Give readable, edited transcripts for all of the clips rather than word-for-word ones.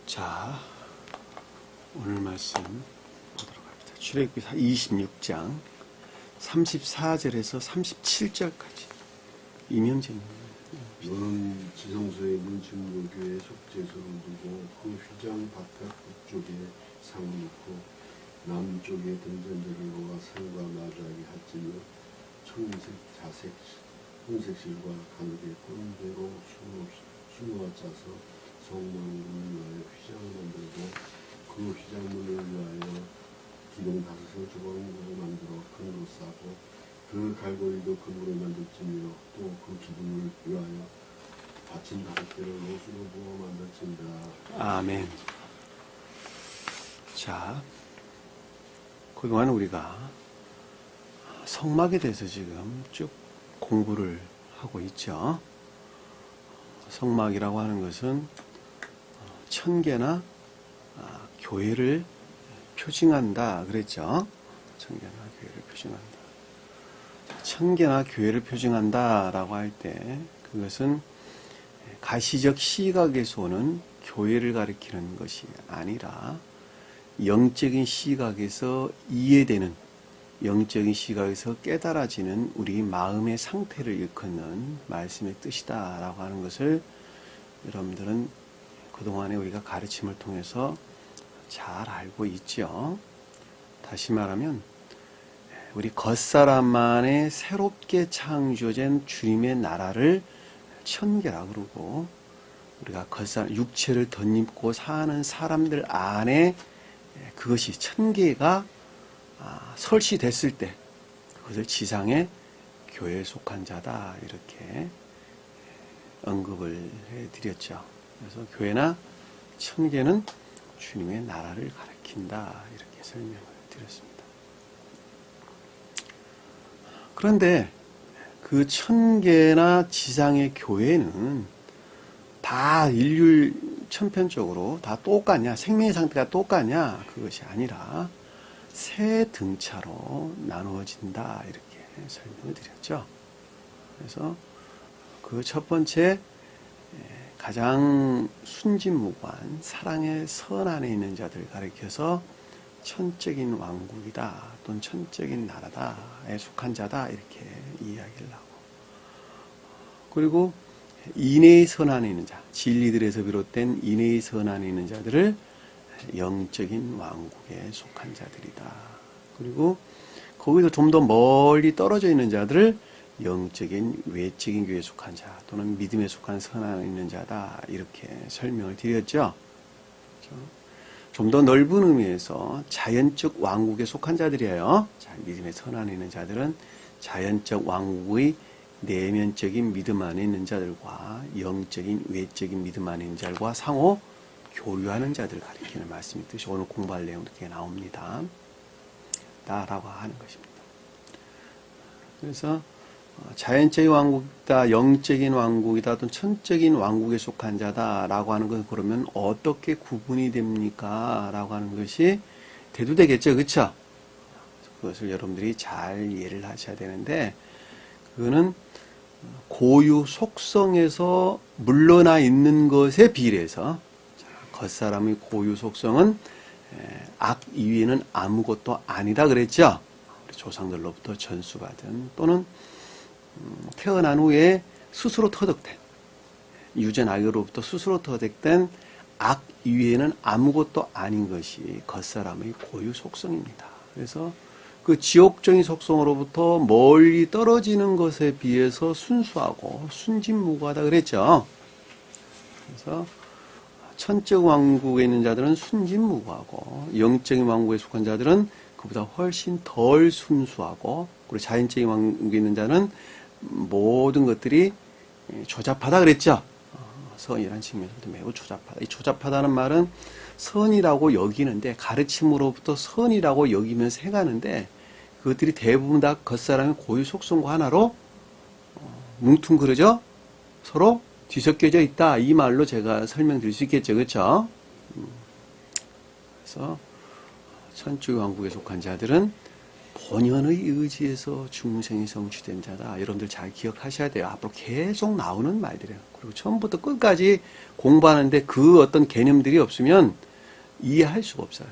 자, 오늘 말씀 보도록 합니다. 출애굽기 26장 34절에서 37절까지 이명재입니다. 너는 지성소에 있는 증거교회 속죄소를 두고 그 휘장 바깥 북쪽에 상을 놓고 남쪽에 등잔대를 놓아 상과 마주하게 할지며 청색, 자색, 홍색실과 가늘게 꼰대로 수놓아 짜서 성문을 위하여 휘장을 만들고 그 휘장문을 위하여 기둥 5을 조각으로 만들어 금으로 싸고 그 갈고리도 금으로 만들지며 또 그 기둥을 위하여 받침 5개를 로수로 부어 만들지니라. 아멘. 자, 그동안 우리가 성막에 대해서 지금 쭉 공부를 하고 있죠. 성막이라고 하는 것은 천계나 교회를 표징한다 그랬죠. 천계나 교회를 표징한다. 천계나 교회를 표징한다 라고 할 때 그것은 가시적 시각에서 오는 교회를 가리키는 것이 아니라 영적인 시각에서 이해되는, 영적인 시각에서 깨달아지는 우리 마음의 상태를 일컫는 말씀의 뜻이다 라고 하는 것을 여러분들은 그동안에 우리가 가르침을 통해서 잘 알고 있죠. 다시 말하면 우리 겉사람만의 새롭게 창조된 주님의 나라를 천계라 그러고, 우리가 겉사람 육체를 덧입고 사는 사람들 안에 그것이 천계가 설치됐을 때 그것을 지상의 교회에 속한 자다 이렇게 언급을 해드렸죠. 그래서 교회나 천계는 주님의 나라를 가리킨다 이렇게 설명을 드렸습니다. 그런데 그 천계나 지상의 교회는 다 일률 천편적으로 다 똑같냐, 생명의 상태가 똑같냐, 그것이 아니라 세 등차로 나누어진다 이렇게 설명을 드렸죠. 그래서 그 첫 번째 가장 순진무구한 사랑의 선 안에 있는 자들을 가리켜서 천적인 왕국이다 또는 천적인 나라다에 속한 자다 이렇게 이야기를 하고, 그리고 인내의 선 안에 있는 자, 진리들에서 비롯된 인내의 선 안에 있는 자들을 영적인 왕국에 속한 자들이다. 그리고 거기서 좀 더 멀리 떨어져 있는 자들을 영적인 외적인 교회에 속한 자 또는 믿음에 속한 선 안에 있는 자다 이렇게 설명을 드렸죠. 좀 더 넓은 의미에서 자연적 왕국에 속한 자들이에요. 믿음의 선 안에 있는 자들은 자연적 왕국의 내면적인 믿음 안에 있는 자들과 영적인 외적인 믿음 안에 있는 자들과 상호 교류하는 자들을 가리키는 말씀이 뜻이 오늘 공부할 내용 이렇게 나옵니다. 라고 하는 것입니다. 그래서 자연적인 왕국이다, 영적인 왕국이다, 또는 천적인 왕국에 속한 자다라고 하는 건 그러면 어떻게 구분이 됩니까? 라고 하는 것이 대두되겠죠, 그렇죠? 그것을 여러분들이 잘 이해를 하셔야 되는데, 그거는 고유 속성에서 물러나 있는 것에 비례해서, 겉사람의 고유 속성은 악 이외에는 아무것도 아니다 그랬죠? 조상들로부터 전수받은 또는 태어난 후에 스스로 터득된, 유전아기로부터 스스로 터득된 악 이외에는 아무것도 아닌 것이 겉사람의 고유 속성입니다. 그래서 그 지옥적인 속성으로부터 멀리 떨어지는 것에 비해서 순수하고 순진무구하다 그랬죠. 그래서 천적 왕국에 있는 자들은 순진무구하고 영적인 왕국에 속한 자들은 그보다 훨씬 덜 순수하고, 그리고 자연적인 왕국에 있는 자는 모든 것들이 조잡하다 그랬죠. 선이라는 측면에서도 매우 조잡하다. 이 조잡하다는 말은 선이라고 여기는데, 가르침으로부터 선이라고 여기면서 해가는데 그것들이 대부분 다 겉사람의 고유 속성과 하나로 뭉퉁그러져 서로 뒤섞여져 있다. 이 말로 제가 설명드릴 수 있겠죠. 그렇죠? 그래서 천주의 왕국에 속한 자들은 본연의 의지에서 중생이 성취된 자다. 여러분들 잘 기억하셔야 돼요. 앞으로 계속 나오는 말들이에요. 그리고 처음부터 끝까지 공부하는데 그 어떤 개념들이 없으면 이해할 수가 없어요.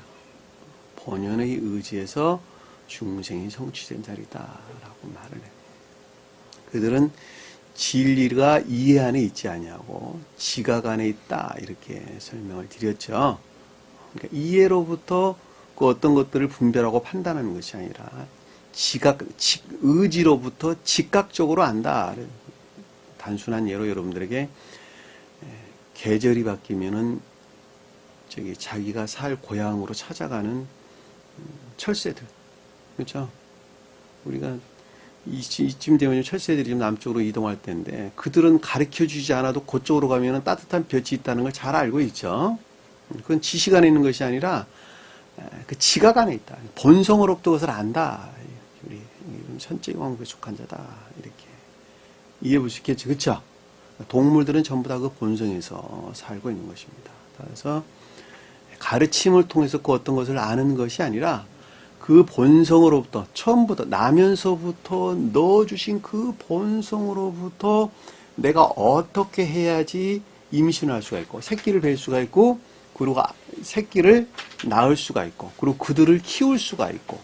본연의 의지에서 중생이 성취된 자리다 라고 말을 해요. 그들은 진리가 이해 안에 있지 아니하고 지각 안에 있다 이렇게 설명을 드렸죠. 그러니까 이해로부터 그 어떤 것들을 분별하고 판단하는 것이 아니라 의지로부터 즉각적으로 안다. 단순한 예로 여러분들에게 계절이 바뀌면은 자기가 살 고향으로 찾아가는 철새들, 그렇죠? 우리가 이쯤 되면 철새들이 지금 남쪽으로 이동할 때인데 그들은 가르쳐 주지 않아도 그쪽으로 가면은 따뜻한 볕이 있다는 걸 잘 알고 있죠. 그건 지식 안에 있는 것이 아니라 그 지각 안에 있다. 본성으로부터 그것을 안다. 우리 천적인 왕국에 속한 자다. 이렇게 이해해 볼 수 있겠죠. 그렇죠? 동물들은 전부 다 그 본성에서 살고 있는 것입니다. 그래서 가르침을 통해서 그 어떤 것을 아는 것이 아니라 그 본성으로부터 처음부터 나면서부터 넣어주신 그 본성으로부터 내가 어떻게 해야지 임신할 수가 있고 새끼를 뵐 수가 있고 그리고 새끼를 낳을 수가 있고 그리고 그들을 키울 수가 있고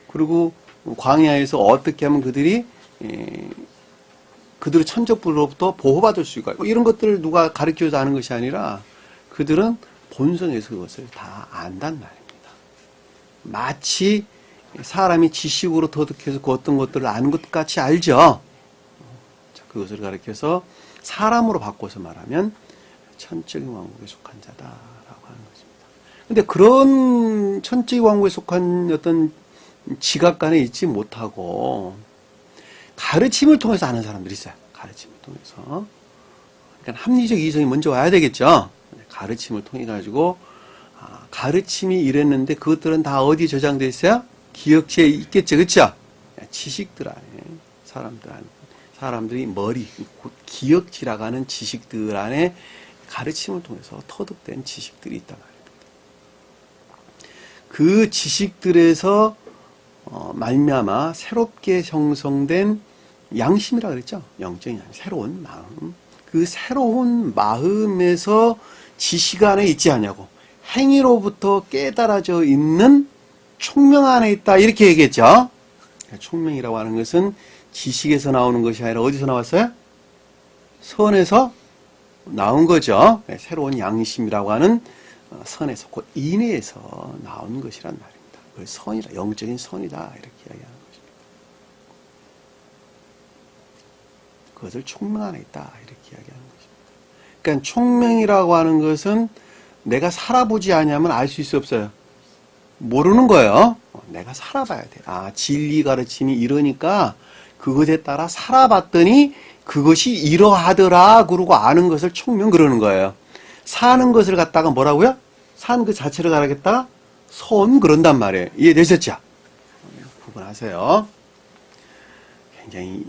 그리고 광야에서 어떻게 하면 그들을 천적불로부터 보호받을 수 있고 이런 것들을 누가 가르쳐서 아는 것이 아니라 그들은 본성에서 그것을 다 안단 말입니다. 마치 사람이 지식으로 터득해서 그 어떤 것들을 아는 것 같이 알죠. 그것을 가르쳐서 사람으로 바꿔서 말하면 천적인 왕국에 속한 자다라고 하는 것입니다. 근데 그런 천적인 왕국에 속한 어떤 지각관에 있지 못하고 가르침을 통해서 아는 사람들이 있어요. 가르침을 통해서. 그러니까 합리적 이성이 먼저 와야 되겠죠. 가르침을 통해 가지고 가르침이 이랬는데 그것들은 다 어디 저장되어 있어요? 기억체에 있겠죠. 그렇죠? 지식들 안에 사람들이 머리, 기억지라고 하는 지식들 안에 가르침을 통해서 터득된 지식들이 있단 말입니다. 그 지식들에서 말미암아 새롭게 형성된 양심이라고 그랬죠. 영적인 양심, 새로운 마음. 그 새로운 마음에서 지식 안에 있지 않냐고. 행위로부터 깨달아져 있는 총명 안에 있다. 이렇게 얘기했죠. 총명이라고 하는 것은 지식에서 나오는 것이 아니라 어디서 나왔어요? 선에서 나온 거죠. 새로운 양심이라고 하는 선에서, 그 인내에서 나온 것이란 말입니다. 그 선이다, 영적인 선이다. 이렇게 이야기하는 것입니다. 그것을 총명 안에 있다. 이렇게 이야기하는 것입니다. 그러니까 총명이라고 하는 것은 내가 살아보지 않으면 알 수 있어 없어요? 모르는 거예요. 내가 살아봐야 돼. 진리 가르침이 이러니까 그것에 따라 살아봤더니 그것이 이러하더라 그러고 아는 것을 총명 그러는 거예요. 사는 것을 갖다가 뭐라고요? 산 그 자체를 가르겠다가 선 그런단 말이에요. 이해되셨죠? 구분하세요. 굉장히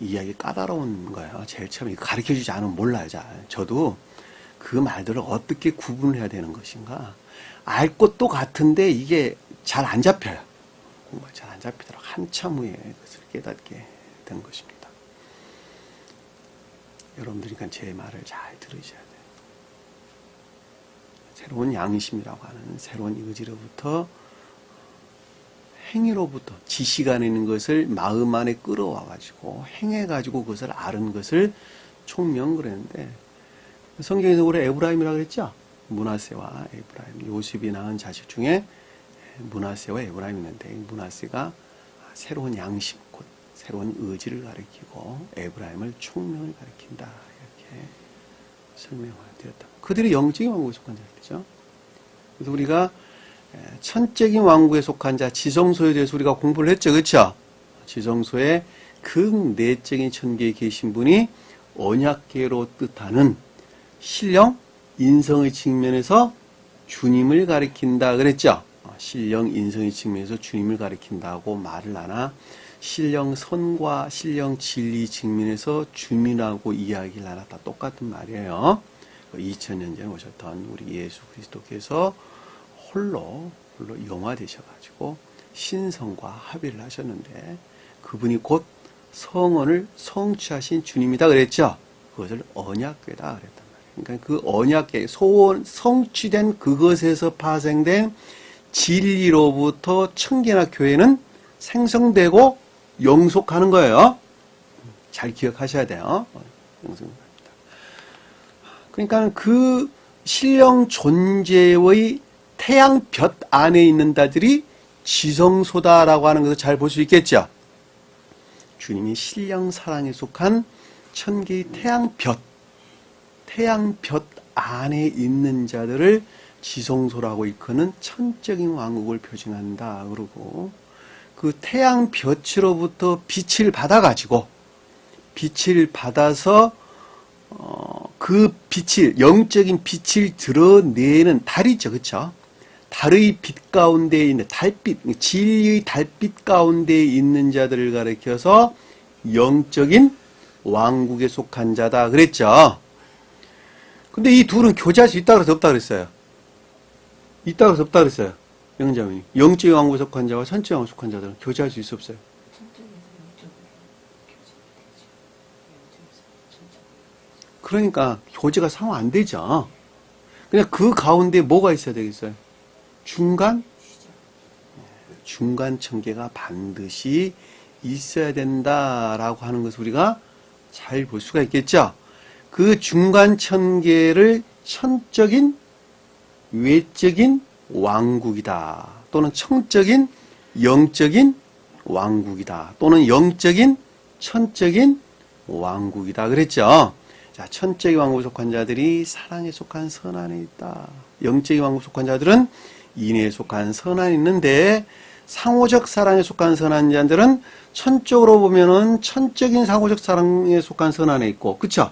이야기 까다로운 거예요. 제일 처음에 가르쳐주지 않으면 몰라요. 저도 그 말들을 어떻게 구분을 해야 되는 것인가. 알 것도 같은데 이게 잘 안 잡혀요. 공부가 잘 안 잡히더라고요. 한참 후에 그것을 깨닫게 된 것입니다. 여러분들이 제 말을 잘 들으셔야 돼요. 새로운 양심이라고 하는 새로운 의지로부터 행위로부터 지식 안에 있는 것을 마음 안에 끌어와가지고 행해가지고 그것을 아는 것을 총명 그랬는데 성경에서 우리 에브라임이라고 그랬죠? 므낫세와 에브라임, 요셉이 낳은 자식 중에 므낫세와 에브라임이 있는데 므낫세가 새로운 양심, 곧 새로운 의지를 가리키고 에브라임을 총명을 가리킨다 이렇게 설명을 드렸다. 그들이 영적인 왕국에 속한 자들이죠. 그래서 우리가 천적인 왕국에 속한 자, 지성소에 대해서 우리가 공부를 했죠. 그렇죠? 지성소에 극내적인 천계에 계신 분이 언약계로 뜻하는 신령, 인성의 측면에서 주님을 가리킨다 그랬죠. 신령, 인성의 측면에서 주님을 가리킨다고 말을 하나 신령 선과 신령 진리 측면에서 주님이라고 이야기를 하나 다 똑같은 말이에요. 2000년 전에 오셨던 우리 예수 그리스도께서 홀로 영화되셔가지고 신성과 합의를 하셨는데 그분이 곧 성언을 성취하신 주님이다 그랬죠. 그것을 언약궤다 그랬단 말이에요. 그러니까 그 언약궤, 소원 성취된 그것에서 파생된 진리로부터 청계나 교회는 생성되고 영속하는 거예요. 잘 기억하셔야 돼요. 영속합니다. 그러니까 그 신령 존재의 태양볕 안에 있는 자들이 지성소다라고 하는 것을 잘 볼 수 있겠죠. 주님이 신령 사랑에 속한 천계의 태양볕 안에 있는 자들을 지성소라고 일컫는 천적인 왕국을 표징한다. 그러고 그 태양볕으로부터 빛을 받아가지고 빛을 받아서 그 빛을 영적인 빛을 드러내는 달이죠, 그렇죠? 달의 빛 가운데 있는 달빛, 진리의 달빛 가운데 있는 자들을 가리켜서 영적인 왕국에 속한 자다 그랬죠. 근데 이 둘은 교제할 수 있다 그래서 없다 그랬어요. 있다 그래서 없다 그랬어요. 영자분이 영적인 왕국에 속한 자와 천적인 왕국에 속한 자들은 교제할 수 있어 없어요? 그러니까 교제가 상호 안 되죠. 그냥 그 가운데 뭐가 있어야 되겠어요? 중간 청계가 반드시 있어야 된다라고 하는 것을 우리가 잘 볼 수가 있겠죠. 그 중간 청계를 천적인 외적인 왕국이다. 또는 청적인 영적인 왕국이다. 또는 영적인 천적인 왕국이다. 그랬죠. 자, 천적인 왕국에 속한 자들이 사랑에 속한 선안에 있다. 영적인 왕국에 속한 자들은 인애에 속한 선안에 있는데 상호적 사랑에 속한 선한 자들은 천적으로 보면은 천적인 상호적 사랑에 속한 선안에 있고, 그쵸?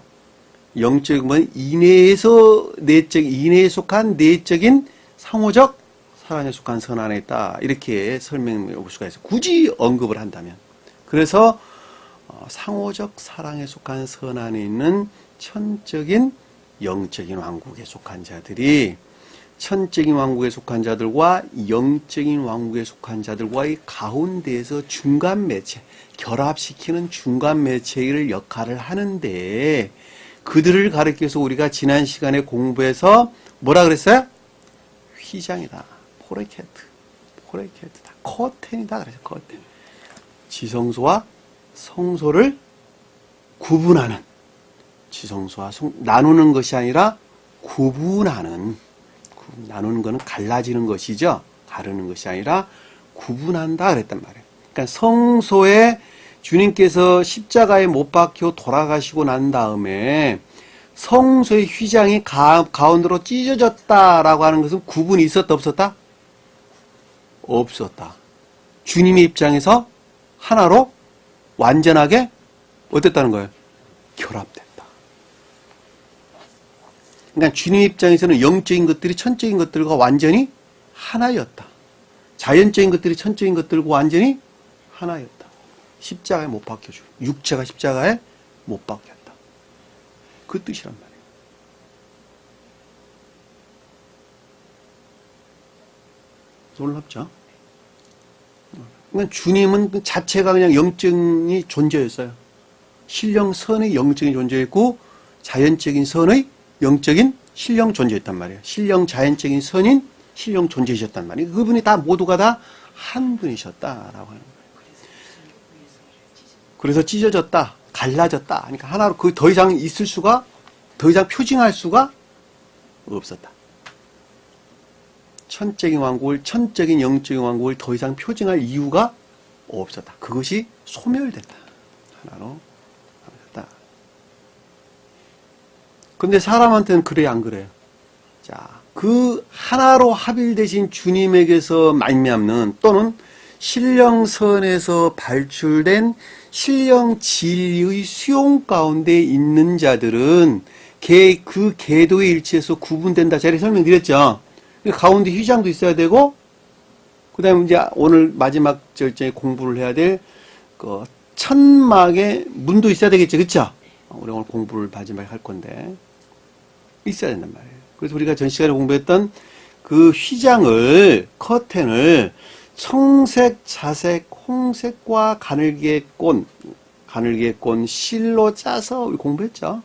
영적인 건 인애에 속한 내적인 상호적 사랑에 속한 선안에 있다. 이렇게 설명해 볼 수가 있어요. 굳이 언급을 한다면. 그래서 상호적 사랑에 속한 선안에 있는 천적인 영적인 왕국에 속한 자들이 천적인 왕국에 속한 자들과 영적인 왕국에 속한 자들과의 가운데에서 중간 매체, 결합시키는 중간 매체의 역할을 하는데 그들을 가리켜서 우리가 지난 시간에 공부해서 뭐라 그랬어요? 휘장이다. 포레케트다. 커튼이다. 그래서 커튼. 지성소와 성소를 구분하는, 지성소와 나누는 것이 아니라 나누는 것은 갈라지는 것이죠. 가르는 것이 아니라 구분한다 그랬단 말이에요. 그러니까 성소에 주님께서 십자가에 못 박혀 돌아가시고 난 다음에 성소의 휘장이 가운데로 찢어졌다라고 하는 것은 구분이 있었다 없었다? 없었다. 주님의 입장에서 하나로 완전하게 어땠다는 거예요? 결합됐다. 그러니까 주님 입장에서는 영적인 것들이 천적인 것들과 완전히 하나였다. 자연적인 것들이 천적인 것들과 완전히 하나였다. 십자가에 못 박혀주고 육체가 십자가에 못 박혔다. 그 뜻이란 말이에요. 놀랍죠? 그러니까 주님은 그 자체가 그냥 영적인 존재였어요. 신령 선의 영적인 존재였고 자연적인 선의 영적인 신령 존재였단 말이에요. 신령 자연적인 선인 신령 존재이셨단 말이에요. 그분이 다 모두가 다 한 분이셨다라고 하는 거예요. 그래서 찢어졌다, 갈라졌다. 그러니까 하나로 그 더 이상 있을 수가, 더 이상 표징할 수가 없었다. 천적인 왕국을, 천적인 영적인 왕국을 더 이상 표징할 이유가 없었다. 그것이 소멸됐다. 하나로 하셨다. 근데 사람한테는 그래 안 그래요? 자, 그 하나로 합일되신 주님에게서 말미암는 또는 신령선에서 발출된 신령 진리의 수용 가운데 있는 자들은 그 계도의 일치에서 구분된다. 제가 설명드렸죠. 가운데 휘장도 있어야 되고, 그 다음에 이제 오늘 마지막 절정에 공부를 해야 될, 천막의 문도 있어야 되겠죠. 그쵸? 우리 오늘 공부를 마지막에 할 건데, 있어야 된단 말이에요. 그래서 우리가 전 시간에 공부했던 그 휘장을, 커튼을 청색, 자색, 홍색과 가늘게꼰, 실로 짜서 우리 공부했죠.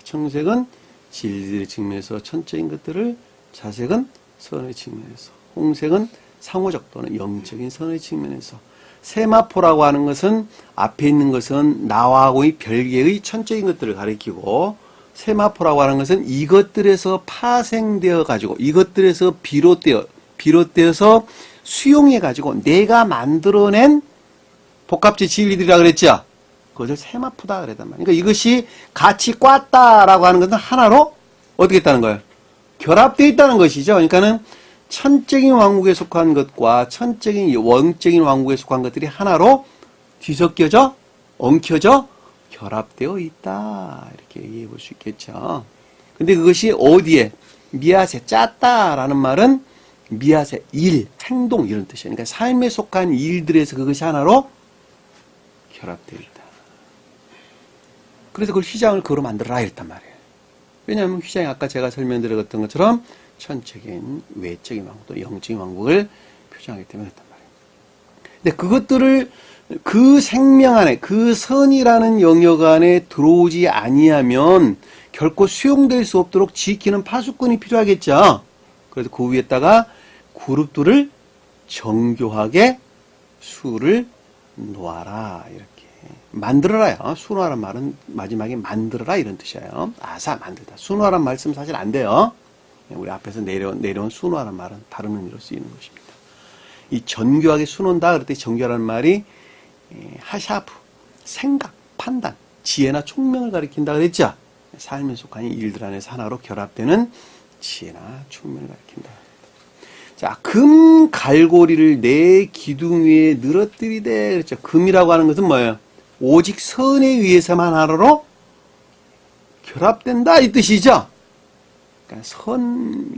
청색은 진리의 측면에서 천적인 것들을, 자색은 선의 측면에서, 홍색은 상호적 또는 영적인 선의 측면에서, 세마포라고 하는 것은 앞에 있는 것은 나와의 별개의 천적인 것들을 가리키고, 세마포라고 하는 것은 이것들에서 파생되어 가지고, 이것들에서 비롯되어서 수용해 가지고 내가 만들어낸 복합체 진리들이라 그랬죠. 그것을 세마포다 그랬단 말이에요. 그러니까 이것이 같이 꽈다라고 하는 것은 하나로 어떻게 했다는 거예요? 결합되어 있다는 것이죠. 그러니까는 천적인 왕국에 속한 것과 천적인 원적인 왕국에 속한 것들이 하나로 뒤섞여져, 엉켜져, 결합되어 있다. 이렇게 이해해 볼 수 있겠죠. 근데 그것이 어디에? 미아세, 짰다라는 말은 미아세, 일, 행동 이런 뜻이에요. 그러니까 삶에 속한 일들에서 그것이 하나로 결합되어 있다. 그래서 그걸 휘장을 그로 만들어라 이랬단 말이에요. 왜냐하면 휘장이 아까 제가 설명드렸던 것처럼 천적인, 외적인 왕국, 또 영적인 왕국을 표장하기 때문에 그랬단 말이에요. 근데 그것들을 그 생명 안에, 그 선이라는 영역 안에 들어오지 아니하면 결코 수용될 수 없도록 지키는 파수꾼이 필요하겠죠. 그래서 그 위에다가 그룹들을 정교하게 수를 놓아라 이렇게 만들어라요. 수놓아란 말은 마지막에 만들어라 이런 뜻이에요. 아사 만들다. 수놓아란 말씀 사실 안 돼요. 우리 앞에서 내려온 수놓아란 말은 다른 의미로 쓰이는 것입니다. 이 정교하게 수놓는다 그럴 때 정교라는 말이 하샤프, 생각, 판단, 지혜나 총명을 가리킨다 그랬죠. 삶에 속한 일들 안에서 하나로 결합되는 지혜나 총명을 가리킨다. 자, 금 갈고리를 내 기둥 위에 늘어뜨리되 그랬죠. 금이라고 하는 것은 뭐예요? 오직 선에 의해서만 하나로 결합된다 이 뜻이죠. 그러니까 선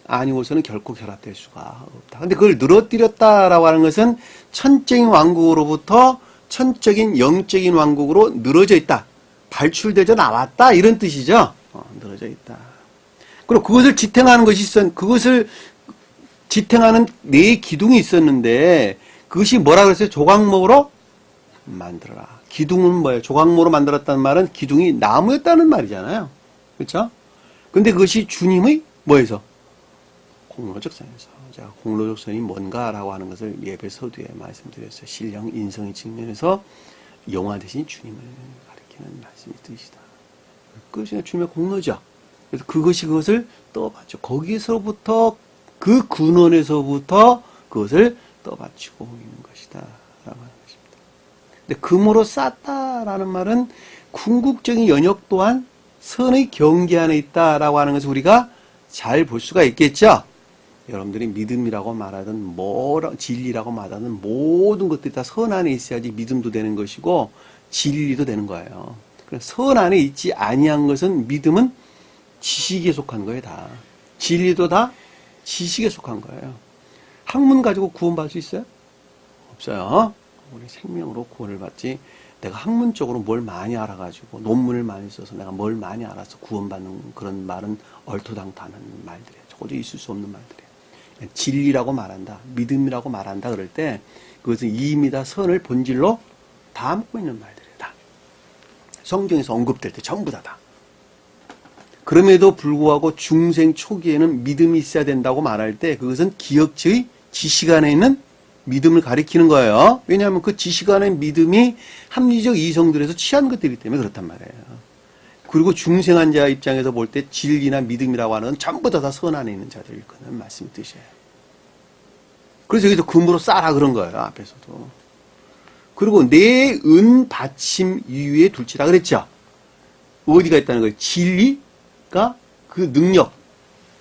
아니고서는 결코 결합될 수가 없다. 근데 그걸 늘어뜨렸다라고 하는 것은 천적인 왕국으로부터 천적인 영적인 왕국으로 늘어져 있다. 발출되져 나왔다 이런 뜻이죠. 늘어져 있다. 그리고 그것을 지탱하는 것이 그것을 지탱하는 네 기둥이 있었는데 그것이 뭐라 그랬어요? 조각목으로 만들어라. 기둥은 뭐예요? 조각목으로 만들었다는 말은 기둥이 나무였다는 말이잖아요. 그렇죠? 근데 그것이 주님의 뭐에서? 공로적 선에서. 자, 공로적 선이 뭔가라고 하는 것을 예배 서두에 말씀드렸어요. 신령 인성의 측면에서 영화 대신 주님을 가리키는 말씀이 뜻이다. 그것이 주님의 공로죠. 그래서 그것을 떠받쳐. 거기서부터 그 근원에서부터 그것을 떠받치고 있는 것이다. 라고 하는 것입니다. 근데 금으로 쌌다라는 말은 궁극적인 연역 또한 선의 경계 안에 있다라고 하는 것을 우리가 잘 볼 수가 있겠죠. 여러분들이 믿음이라고 말하든 진리라고 말하든 모든 것들이 다 선 안에 있어야지 믿음도 되는 것이고 진리도 되는 거예요. 선 안에 있지 아니한 것은 믿음은 지식에 속한 거예요. 다. 진리도 다 지식에 속한 거예요. 학문 가지고 구원받을 수 있어요? 없어요. 우리 생명으로 구원을 받지. 내가 학문적으로 뭘 많이 알아가지고 논문을 많이 써서 내가 뭘 많이 알아서 구원받는 그런 말은 얼토당토하는 말들이에요. 도저히 있을 수 없는 말들이에요. 진리라고 말한다, 믿음이라고 말한다 그럴 때 그것은 이미 다 선을 본질로 담고 있는 말들이에요. 다. 성경에서 언급될 때 전부 다. 그럼에도 불구하고 중생 초기에는 믿음이 있어야 된다고 말할 때 그것은 기억체의 지식 안에 있는 믿음을 가리키는 거예요. 왜냐하면 그 지식 안에 믿음이 합리적 이성들에서 취한 것들이기 때문에 그렇단 말이에요. 그리고 중생한 자 입장에서 볼 때 진리나 믿음이라고 하는 건 전부 다 선 안에 있는 자들일 거는 말씀의 뜻이에요. 그래서 여기서 금으로 싸라 그런 거예요. 앞에서도. 그리고 내 은 받침 위에 둘지라 그랬죠. 어디가 있다는 거예요? 진리가 그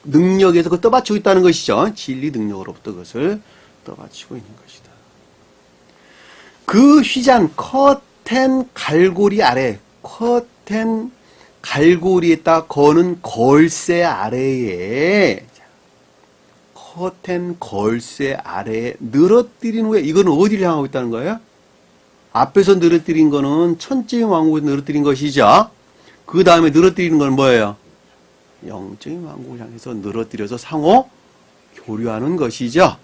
능력에서 그 떠받치고 있다는 것이죠. 진리 능력으로부터 그것을 떠받치고 있는 것이다. 그 휘장 커튼 갈고리 아래 커튼 갈고리에다 거는 걸쇠 아래에 커튼 걸쇠 아래에 늘어뜨린 후에 이거는 어디를 향하고 있다는 거예요? 앞에서 늘어뜨린 거는 천적인 왕국에서 늘어뜨린 것이죠. 그 다음에 늘어뜨리는 건 뭐예요? 영적인 왕국을 향해서 늘어뜨려서 상호 교류하는 것이죠.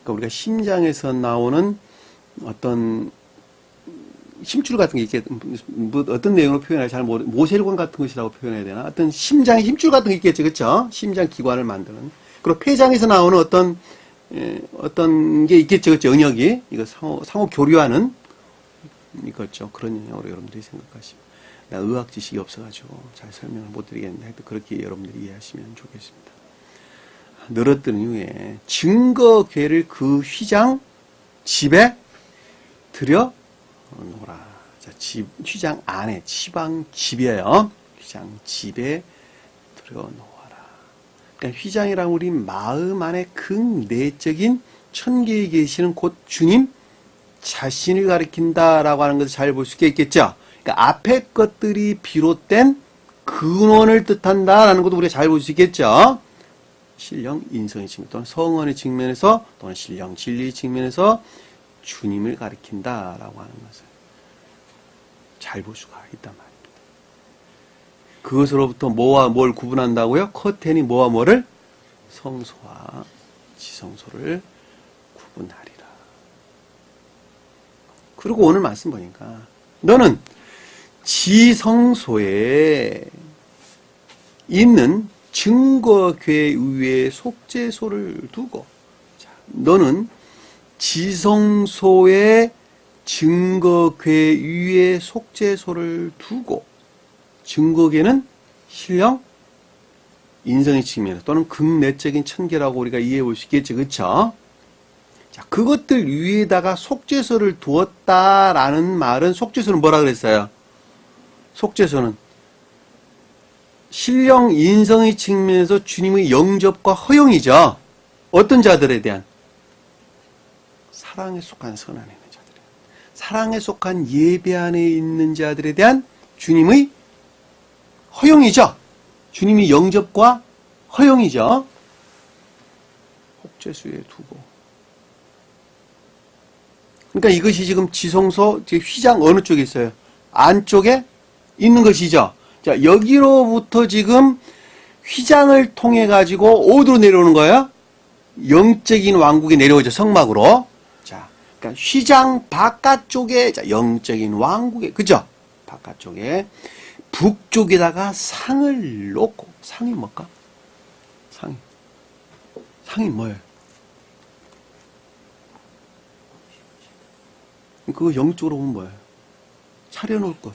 그러니까 우리가 심장에서 나오는 어떤 힘줄 같은 게 있겠, 뭐 어떤 내용으로 표현해야 잘 모세혈관 같은 것이라고 표현해야 되나? 어떤 심장의 힘줄 같은 게 있겠죠, 그렇죠? 심장 기관을 만드는. 그리고 폐장에서 나오는 어떤 게 있겠죠, 그렇죠? 영역이 이거 상호 교류하는 이거죠. 그런 영역으로 여러분들이 생각하시면. 내가 의학 지식이 없어가지고 잘 설명을 못 드리겠는데 하여튼 그렇게 여러분들이 이해하시면 좋겠습니다. 늘어뜨는 이후에 증거궤를 그 휘장 집에 들여 놓으라. 자, 휘장 안에 지방 집이에요. 휘장 집에 들여 놓아라. 그러니까 휘장이란 우리 마음 안에 극내적인 천계에 계시는 곧 주님 자신을 가리킨다라고 하는 것을 잘 볼 수 있겠죠. 그러니까 앞에 것들이 비롯된 근원을 뜻한다라는 것도 우리가 잘 볼 수 있겠죠. 신령 인성의 측면 또는 성원의 측면에서 또는 신령 진리의 측면에서 주님을 가리킨다라고 하는 것을 잘 볼 수가 있단 말입니다. 그것으로부터 뭐와 뭘 구분한다고요? 커튼이 뭐와 뭐를? 성소와 지성소를 구분하리라. 그리고 오늘 말씀 보니까 너는 지성소에 있는 증거궤 위에 속죄소를 두고, 자, 너는 지성소에 증거궤 위에 속죄소를 두고, 증거궤는 신령 인성의 측면 또는 극내적인 천계라고 우리가 이해해 볼 수 있겠죠, 그렇죠? 자, 그것들 위에다가 속죄소를 두었다라는 말은, 속죄소는 뭐라 그랬어요? 속죄소는 신령 인성의 측면에서 주님의 영접과 허용이죠. 어떤 자들에 대한? 사랑에 속한 선 안에 있는 자들, 사랑에 속한 예배 안에 있는 자들에 대한 주님의 허용이죠. 주님의 영접과 허용이죠. 속죄소에 두고. 그러니까 이것이 지금 지성소, 휘장 어느 쪽에 있어요? 안쪽에 있는 것이죠. 자, 여기로부터 지금 휘장을 통해 가지고 어디로 내려오는 거예요? 영적인 왕국에 내려오죠. 성막으로. 자, 그러니까 휘장 바깥쪽에, 자, 영적인 왕국에, 그죠? 바깥쪽에 북쪽에다가 상을 놓고, 상이 뭘까? 상이 뭐예요? 그거 영적으로 보면 뭐예요? 차려놓을 것.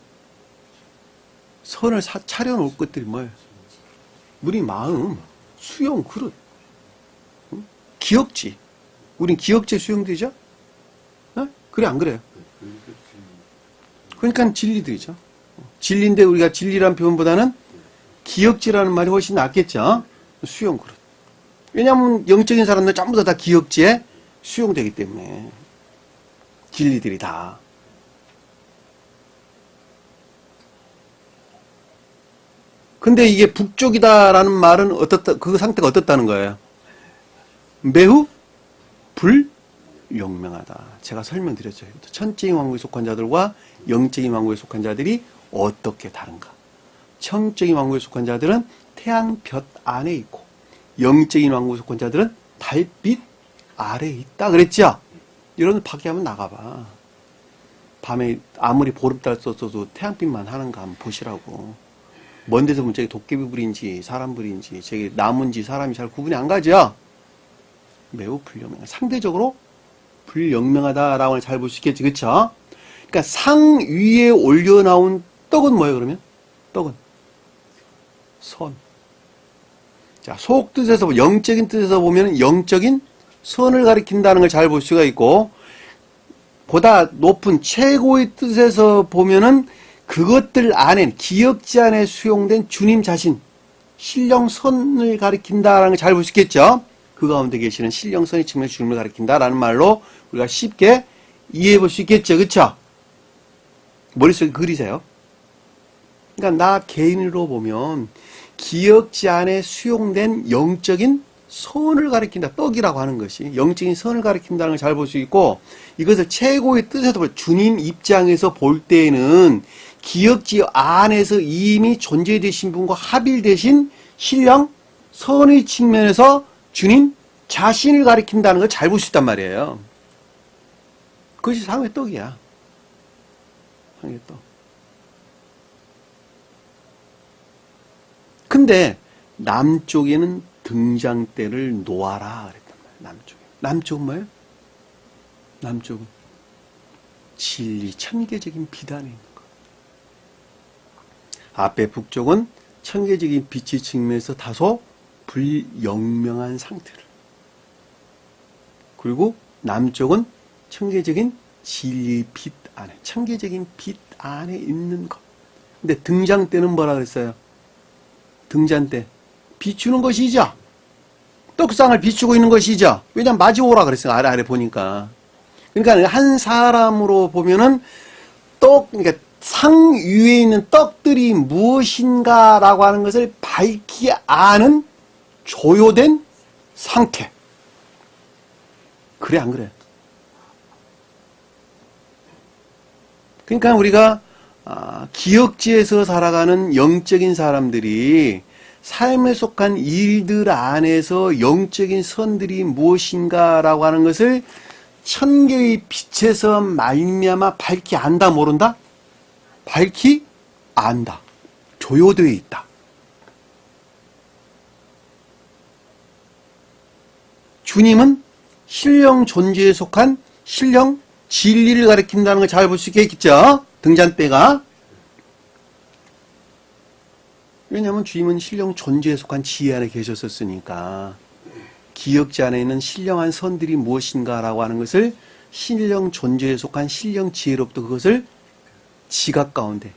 선을 차려놓을 것들이 뭐예요? 우리 마음, 수용, 그릇, 기억지. 우린 기억지에 수용되죠? 네? 그래, 안 그래요? 그러니까 진리들이죠. 진리인데 우리가 진리라는 표현보다는 기억지라는 말이 훨씬 낫겠죠? 수용, 그릇. 왜냐하면 영적인 사람들 전부 다 기억지에 수용되기 때문에. 진리들이 다. 근데 이게 북쪽이다라는 말은 어떻다, 그 상태가 어떻다는 거예요? 매우 불영명하다. 제가 설명드렸죠. 천적인 왕국에 속한 자들과 영적인 왕국에 속한 자들이 어떻게 다른가? 천적인 왕국에 속한 자들은 태양볕 안에 있고, 영적인 왕국에 속한 자들은 달빛 아래에 있다 그랬죠? 여러분 밖에 한번 나가봐. 밤에 아무리 보름달 썼어도 태양빛만 하는가 한번 보시라고. 먼 데서 보면 저기 도깨비 불인지 사람 불인지 저기 나무인지 사람이 잘 구분이 안 가죠. 매우 불영명하다. 상대적으로 불영명하다라고 잘 볼 수 있겠지, 그쵸? 그러니까 상 위에 올려 나온 떡은 뭐예요? 그러면 떡은 선. 자, 속 뜻에서, 영적인 뜻에서 보면 영적인 선을 가리킨다는 걸 잘 볼 수가 있고, 보다 높은 최고의 뜻에서 보면은 그것들 안에, 기억지 안에 수용된 주님 자신, 신령선을 가리킨다라는 걸 잘 볼 수 있겠죠? 그 가운데 계시는 신령선의 측면에서 주님을 가리킨다라는 말로 우리가 쉽게 이해해 볼 수 있겠죠? 그쵸? 머릿속에 그리세요. 그러니까 나 개인으로 보면 기억지 안에 수용된 영적인 선을 가리킨다. 떡이라고 하는 것이 영적인 선을 가리킨다는 걸 잘 볼 수 있고, 이것을 최고의 뜻에서 볼, 주님 입장에서 볼 때는 기억지 안에서 이미 존재되신 분과 합일되신 신령 선의 측면에서 주님 자신을 가리킨다는 걸 잘 볼 수 있단 말이에요. 그것이 상의 떡이야. 상의 떡. 근데 남쪽에는 등잔대를 놓아라 그랬단 말이에요. 남쪽에. 남쪽은 뭐예요? 남쪽은 진리, 천계적인 빛 안에 있는 거. 앞에 북쪽은 천계적인 빛이 측면에서 다소 불영명한 상태를. 그리고 남쪽은 천계적인 진리의 빛 안에, 천계적인 빛 안에 있는 것. 근데 등잔대는 뭐라 그랬어요? 등잔대. 비추는 것이죠. 떡상을 비추고 있는 것이죠. 왜냐면 마주오라 그랬어요. 아래 보니까. 그러니까 한 사람으로 보면은 그러니까 상 위에 있는 떡들이 무엇인가라고 하는 것을 밝히 아는 조효된 상태. 그래, 안 그래? 그러니까 우리가 기역지에서 살아가는 영적인 사람들이 삶에 속한 일들 안에서 영적인 선들이 무엇인가라고 하는 것을 천계의 빛에서 말미암아 밝히 안다, 모른다? 밝히 안다. 조효되어 있다. 주님은 신령 존재에 속한 신령 진리를 가리킨다는 걸 잘 볼 수 있겠죠? 등잔대가. 왜냐하면 주님은 신령 존재에 속한 지혜 안에 계셨었으니까. 기역지 안에 있는 신령한 선들이 무엇인가라고 하는 것을 신령 존재에 속한 신령 지혜로부터 그것을 지각 가운데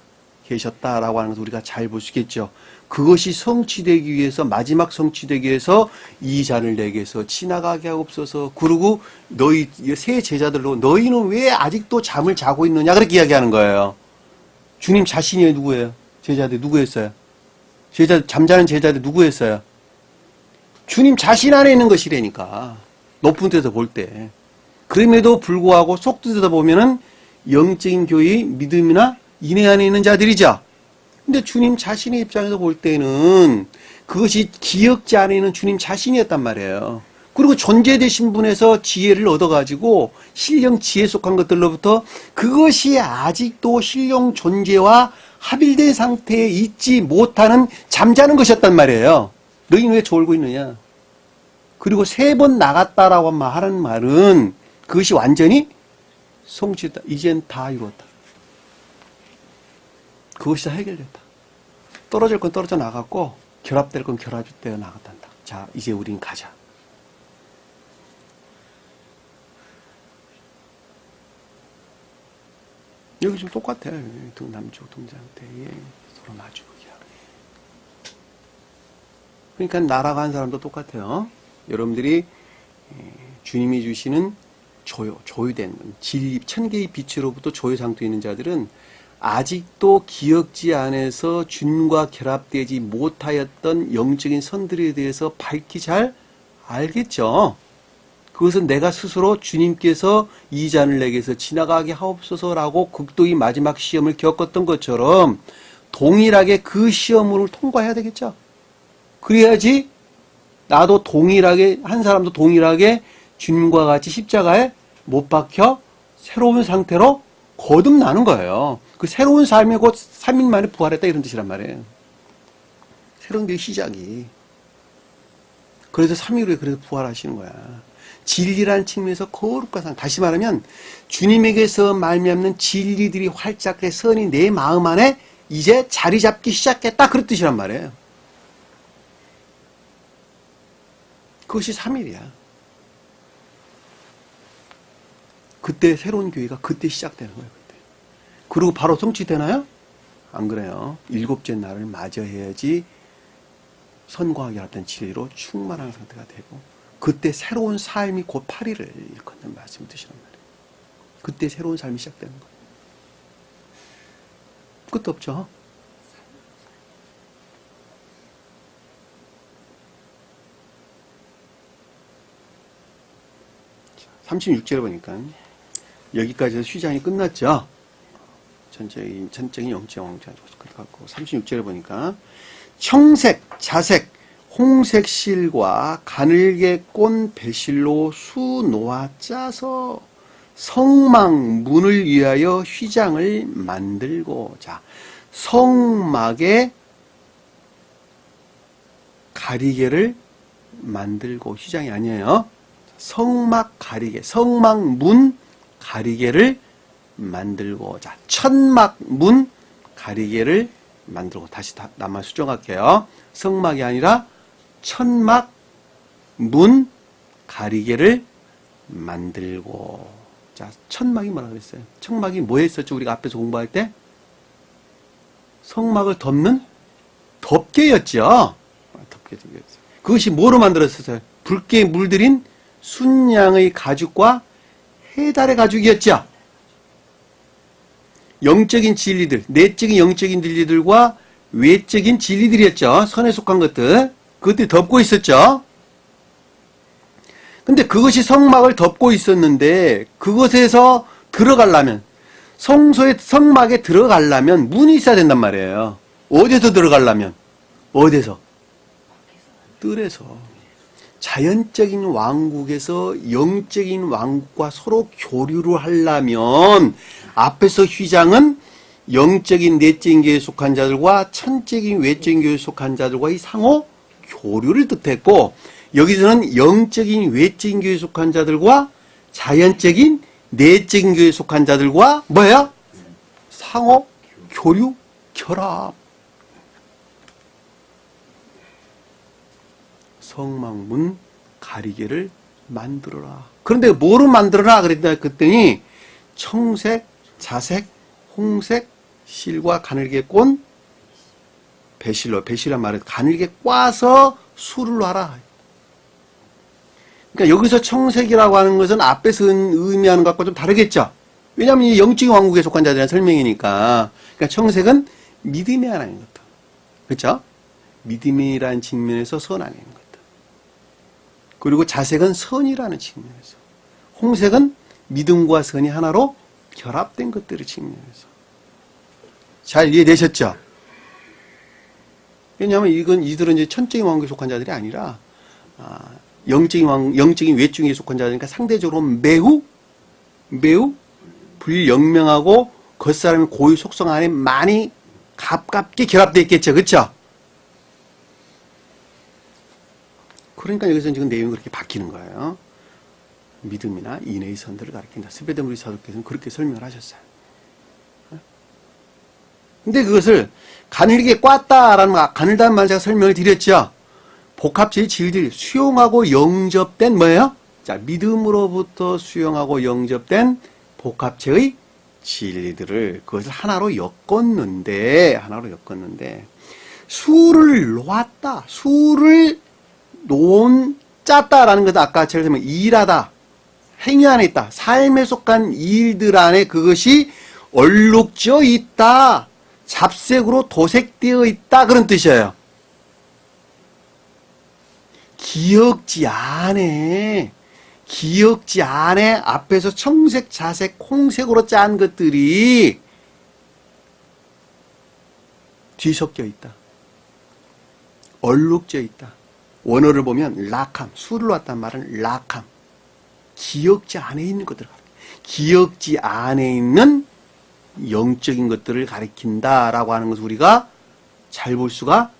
계셨다라고 하는 것을 우리가 잘 볼 수 있겠죠. 그것이 성취되기 위해서, 마지막 성취되기 위해서 이 잔을 내게서 지나가게 하옵소서. 그리고 너희 세 제자들로 너희는 왜 아직도 잠을 자고 있느냐 그렇게 이야기하는 거예요. 주님 자신이 누구예요? 제자들 누구였어요? 잠자는 제자들 누구였어요? 주님 자신 안에 있는 것이라니까. 높은 데서 볼 때. 그럼에도 불구하고 속 들여다 보면은 영적인 교의, 믿음이나 인애 안에 있는 자들이죠. 근데 주님 자신의 입장에서 볼 때는 그것이 기역지 안에 있는 주님 자신이었단 말이에요. 그리고 존재되신 분에서 지혜를 얻어가지고 신령 지혜에 속한 것들로부터 그것이 아직도 신령 존재와 합일된 상태에 있지 못하는 잠자는 것이었단 말이에요. 너희는 왜 졸고 있느냐? 그리고 3번 나갔다라고 하는 말은 그것이 완전히 성취됐다. 이젠 다 이루었다. 그것이 다 해결됐다. 떨어질 건 떨어져 나갔고 결합될 건 결합되어 나갔단다. 자, 이제 우린 가자. 여기 좀 똑같아요. 남쪽 등잔대에 서로 마주보게 하는. 그러니까 나라가 한 사람도 똑같아요. 여러분들이 주님이 주시는 조효된 진리, 천계의 빛으로부터 조효 상태에 있는 자들은 아직도 기역지 안에서 주님과 결합되지 못하였던 영적인 선들에 대해서 밝히 잘 알겠죠. 그것은 내가 스스로 주님께서 이 잔을 내게서 지나가게 하옵소서라고 극도의 마지막 시험을 겪었던 것처럼 동일하게 그 시험을 통과해야 되겠죠. 그래야지 나도 동일하게, 한 사람도 동일하게 주님과 같이 십자가에 못 박혀 새로운 상태로 거듭나는 거예요. 그 새로운 삶이 곧 3일 만에 부활했다 이런 뜻이란 말이에요. 새로운 게 시작이. 그래서 3일 후에 그래서 부활하시는 거야. 진리라는 측면에서 거룩한 상. 다시 말하면 주님에게서 말미암는 진리들이 활짝해 선이 내 마음 안에 이제 자리 잡기 시작했다 그런 뜻이란 말이에요. 그것이 3일이야. 그때 새로운 교회가 그때 시작되는 거예요. 그때. 그리고 바로 성취되나요? 안 그래요. 7째 날을 맞이해야지 선과 결합된 진리로 충만한 상태가 되고 그때 새로운 삶이 곧 8일을 일컫는 말씀을 드시란 말이에요. 그때 새로운 삶이 시작되는 거예요. 끝도 없죠. 자, 36절에 보니까 여기까지 해서 휴장이 끝났죠. 전적인 영적 왕자 갖고 36절에 보니까 청색, 자색, 홍색 실과 가늘게 꼰 배실로 수 놓아 짜서 성막문을 위하여 휘장을 만들고, 자, 성막에 가리개를 만들고, 휘장이 아니에요. 성막 가리개, 성막문 가리개를 만들고, 자, 천막문 가리개를 만들고, 다시 나만 수정할게요. 성막이 아니라 천막문 가리개를 만들고. 자, 천막이 뭐라 그랬어요? 천막이 뭐 했었죠? 우리가 앞에서 공부할 때? 성막을 덮는 덮개였죠? 덮개였어요. 그것이 뭐로 만들었었어요? 붉게 물들인 순양의 가죽과 해달의 가죽이었죠? 영적인 진리들, 내적인 영적인 진리들과 외적인 진리들이었죠. 선에 속한 것들. 그것들이 덮고 있었죠. 근데 그것이 성막을 덮고 있었는데 그것에서 들어가려면 성막에 들어가려면 문이 있어야 된단 말이에요. 어디서 들어가려면? 어디서? 뜰에서. 자연적인 왕국에서 영적인 왕국과 서로 교류를 하려면 앞에서 휘장은 영적인 내적인 교회에 속한 자들과 천적인 외적인 교회에 속한 자들과의 상호 교류를 뜻했고, 여기서는 영적인 외적인 교회에 속한 자들과 자연적인 내적인 교회에 속한 자들과 뭐야? 상호 교류 결합. 성막문 가리개를 만들어라. 그런데 뭐로 만들어라 그랬더니 청색, 자색, 홍색 실과 가늘게 꼰 배실로, 배실이란 말은 가늘게 꽈서 술을 놔라. 그러니까 여기서 청색이라고 하는 것은 앞에서 의미하는 것과 좀 다르겠죠. 왜냐하면 이 영적인 왕국에 속한 자들이라는 설명이니까. 그러니까 청색은 믿음의 하나인 것다. 그렇죠? 믿음이라는 측면에서 선 안에 있는 것다. 그리고 자색은 선이라는 측면에서, 홍색은 믿음과 선이 하나로 결합된 것들의 측면에서. 잘 이해되셨죠? 왜냐하면 이들은 이제 천적인 왕국에 속한 자들이 아니라 영적인 외적인 속한 자들이니까 상대적으로 매우 불영명하고 겉사람의 고유 속성 안에 많이 가깝게 결합되어 있겠죠. 그렇죠? 그러니까 여기서 지금 내용이 그렇게 바뀌는 거예요. 믿음이나 인내의 선들을 가리킨다. 스베데무리 사도께서는 그렇게 설명을 하셨어요. 근데 그것을 가늘게 꽈다라는 가늘다는 말 제가 설명을 드렸죠. 복합체의 진리들 수용하고 영접된 뭐예요? 자, 믿음으로부터 수용하고 영접된 복합체의 진리들을 그것을 하나로 엮었는데 수를 놓았다. 수를 짰다라는 것은 아까 제가 설명 일하다. 행위 안에 있다. 삶에 속한 일들 안에 그것이 얼룩져 있다. 잡색으로 도색되어 있다. 그런 뜻이에요. 기억지 않에 앞에서 청색, 자색, 홍색으로 짠 것들이 뒤섞여 있다. 얼룩져 있다. 원어를 보면 락함, 수를 놓았다는 말은 락함. 기억지 안에 있는 것들을 가리킨다. 기억지 안에 있는 영적인 것들을 가리킨다라고 하는 것을 우리가 잘 볼 수가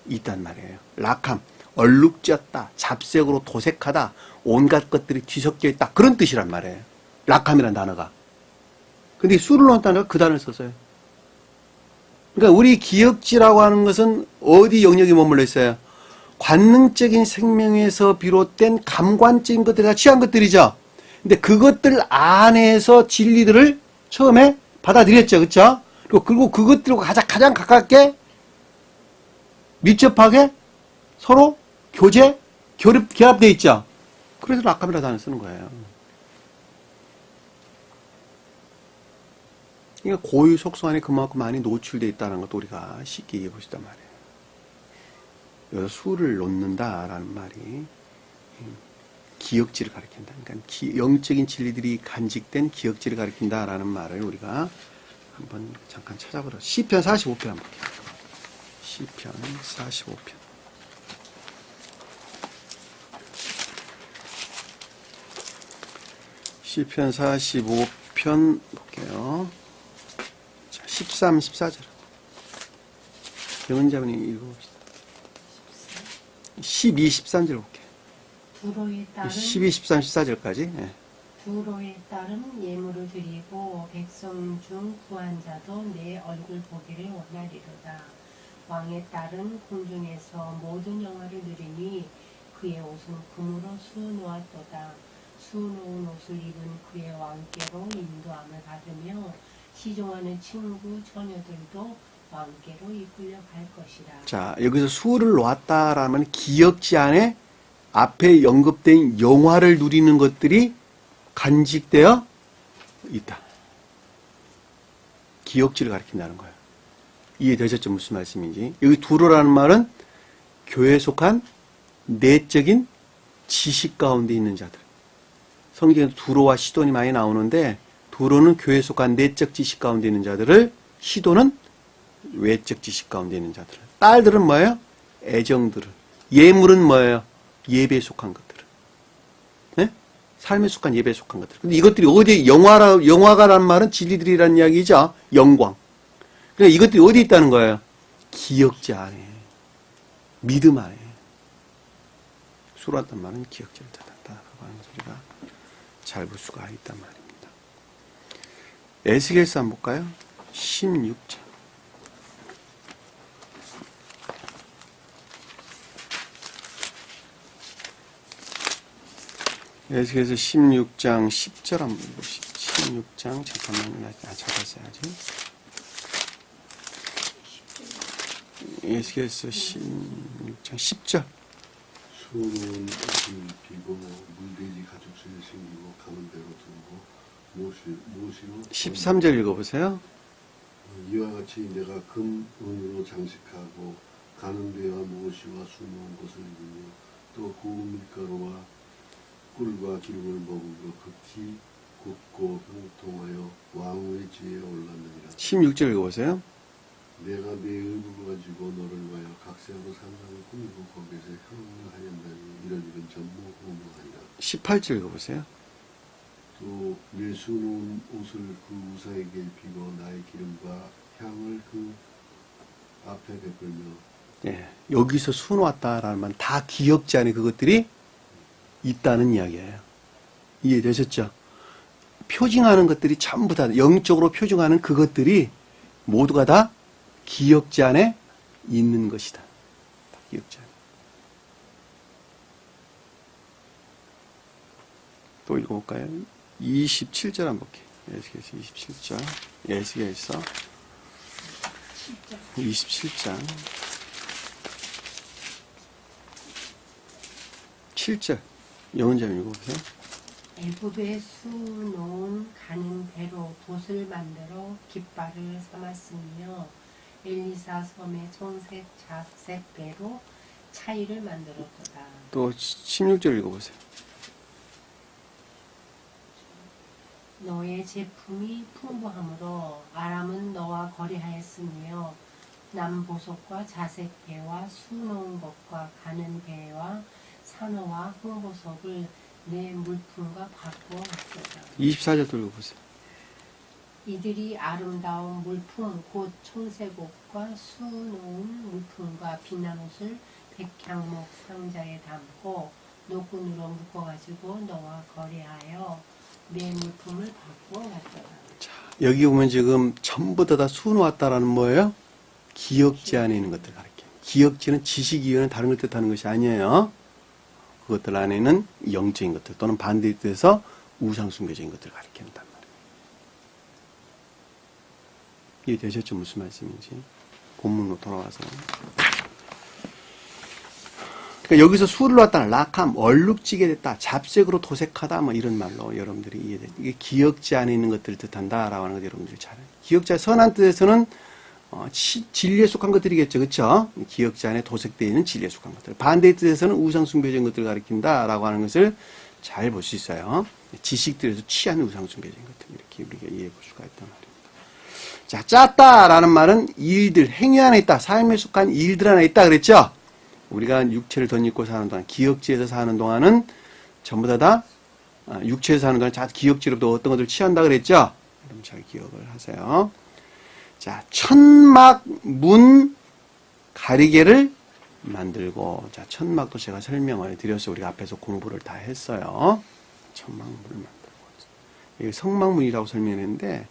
있단 말이에요. 락함, 얼룩졌다, 잡색으로 도색하다, 온갖 것들이 뒤섞여 있다. 그런 뜻이란 말이에요. 락함이라는 단어가. 근데 수를 넣었다는 단어가 그 단어를 썼어요. 그러니까 우리 기억지라고 하는 것은 어디 영역이 머물러 있어요? 관능적인 생명에서 비롯된 감관적인 것들이 다 취한 것들이죠. 근데 그것들 안에서 진리들을 처음에 받아들였죠. 그렇죠? 그리고 그것들과 가장 가깝게 밀접하게 서로 교제, 결합되어 있죠. 그래서 락함이라는 단어를 쓰는 거예요. 그러니까 고유 속성 안에 그만큼 많이 노출되어 있다는 것도 우리가 쉽게 이해해 보시단 말이에요. 여기서 수를 놓는다라는 말이 기억지를 가리킨다. 그러니까 영적인 진리들이 간직된 기억지를 가리킨다라는 말을 우리가 한번 잠깐 찾아보라. 시편 45편 한번 볼게요. 시편 45편. 시편 45편 볼게요. 자, 13, 14절. 영은자분이 읽어봅시다. 12, 13절 볼게요. 두로에 따른 12, 13, 14절까지. 예. 두로에 따른 예물을 드리고 백성 중 구한 자도 내 얼굴 보기를 원하리로다. 왕에 따른 공중에서 모든 영화를 누리니 그의 옷은 금으로 수놓았도다. 수놓은 옷을 입은 그의 왕께로 인도함을 받으며 시종하는 친구 처녀들도 왕께로 이끌려 갈 것이라. 자, 여기서 수를 놓았다라면 기억지 안에 앞에 언급된 영화를 누리는 것들이 간직되어 있다. 기억지를 가리킨다는 거예요. 이해되셨죠? 무슨 말씀인지. 여기 두로라는 말은 교회에 속한 내적인 지식 가운데 있는 자들. 성경에 두로와 시돈이 많이 나오는데 두로는 교회에 속한 내적 지식 가운데 있는 자들을, 시돈은 외적 지식 가운데 있는 자들을. 딸들은 뭐예요? 애정들을. 예물은 뭐예요? 예배에 속한 것들을. 네? 삶에 속한 예배에 속한 것들. 근데 이것들이 어디, 영화가라는 말은 진리들이라는 이야기죠. 영광. 그러니까 이것들이 어디 있다는 거예요? 기억지 안에. 믿음 안에. 수로왔단 말은 기억지를 닫았다라고 하는 소리가 잘 볼 수가 있단 말입니다. 에스겔서 한번 볼까요? 16장. 에스겔서 16장 10절 한번 보시죠. 16장 잠깐만요. 잡았어야지. 에스겔서 16장 10절. 수놓은 옷을 입히고 물돼지 가죽을 신기고 가는 배로 두고 못으로 13절 읽어보세요. 이와 같이 내가 금, 은으로 장식하고 가는 배와 못이와 수놓은 것을 입으며 또 고운 밀가루와 꿀과 기름을 먹으며 극히 굽고 형통하여 왕의 지혜에 올랐느니라. 16절 읽어보세요. 내가 내 의복을 가지고 너를 위하여 각색으로 상상을 꾸미고 거기에서 향을 하였나니 이런 일은 전부 공명하니라. 18절 읽어보세요. 또 내 수놓은 옷을 그 우사에게 입히고 나의 기름과 향을 그 앞에 베풀며. 예, 여기서 수놓았다라는 말은 다 기억지 안에 그것들이 있다는 이야기예요. 이해되셨죠? 표징하는 것들이 전부 다, 영적으로 표징하는 그것들이 모두가 다 기억지 안에 있는 것이다. 기억지 안에. 또 읽어볼까요? 27절 한번 볼게요. 에스겔서 27절. 에스겔서 27장 7절. 영은자님 읽어보세요. 애굽에 수놓은 가는 배로 돛을 만들어 깃발을 삼았으며 엘리사 섬의 손색 자색 배로 차이를 만들었도다. 또 16절 읽어보세요. 너의 제품이 풍부함으로 아람은 너와 거래하였으며 남보석과 자색 배와 수놓은 것과 가는 배와 산호와 홍보석을 내 물품과 바꾸어 갔도다. 24절 또 읽어보세요. 이들이 아름다운 물품 곧 청색옷과 수놓은 물품과 빛난 옷을 백향목 상자에 담고 노끈으로 묶어가지고 너와 거래하여 내 물품을 바꾸어 갔더라. 자, 여기 보면 지금 전부 다 수놓았다라는 뭐예요? 기억지 안에 있는 것들 가르쳐요. 기억지는 지식 이외에는 다른 걸 뜻하는 것이 아니에요. 그것들 안에는 영적인 것들 또는 반대의 뜻에서 우상숭배적인 것들을 가리킨단 말이에요. 이해되셨죠? 무슨 말씀인지. 본문으로 돌아와서. 그러니까 여기서 수를 놨다는 락함, 얼룩지게 됐다, 잡색으로 도색하다, 뭐 이런 말로 여러분들이 이해돼. 이게 기억지 안에 있는 것들을 뜻한다라고 하는 것 여러분들이 잘 알아요. 기억자의 선한 뜻에서는 진리에 속한 것들이겠죠. 그렇죠? 기억지 안에 도색되어 있는 진리에 속한 것들. 반대의 뜻에서는 우상숭배적인 것들을 가리킨다라고 하는 것을 잘 볼 수 있어요. 지식들에서 취하는 우상숭배적인 것들. 이렇게 우리가 이해해 볼 수가 있단 말입니다. 자, 짰다라는 말은 일들, 행위 안에 있다. 삶에 속한 일들 안에 있다. 그랬죠? 우리가 육체를 덧입고 사는 동안, 기억지에서 사는 동안은 전부 다 육체에서 하는 건 자, 기억지로도 어떤 것들 취한다 그랬죠? 여러분 잘 기억을 하세요. 자, 천막 문 가리개를 만들고, 자, 천막도 제가 설명을 드렸어요. 우리가 앞에서 공부를 다 했어요. 천막문을 만들고. 여기 성막문이라고 설명했는데,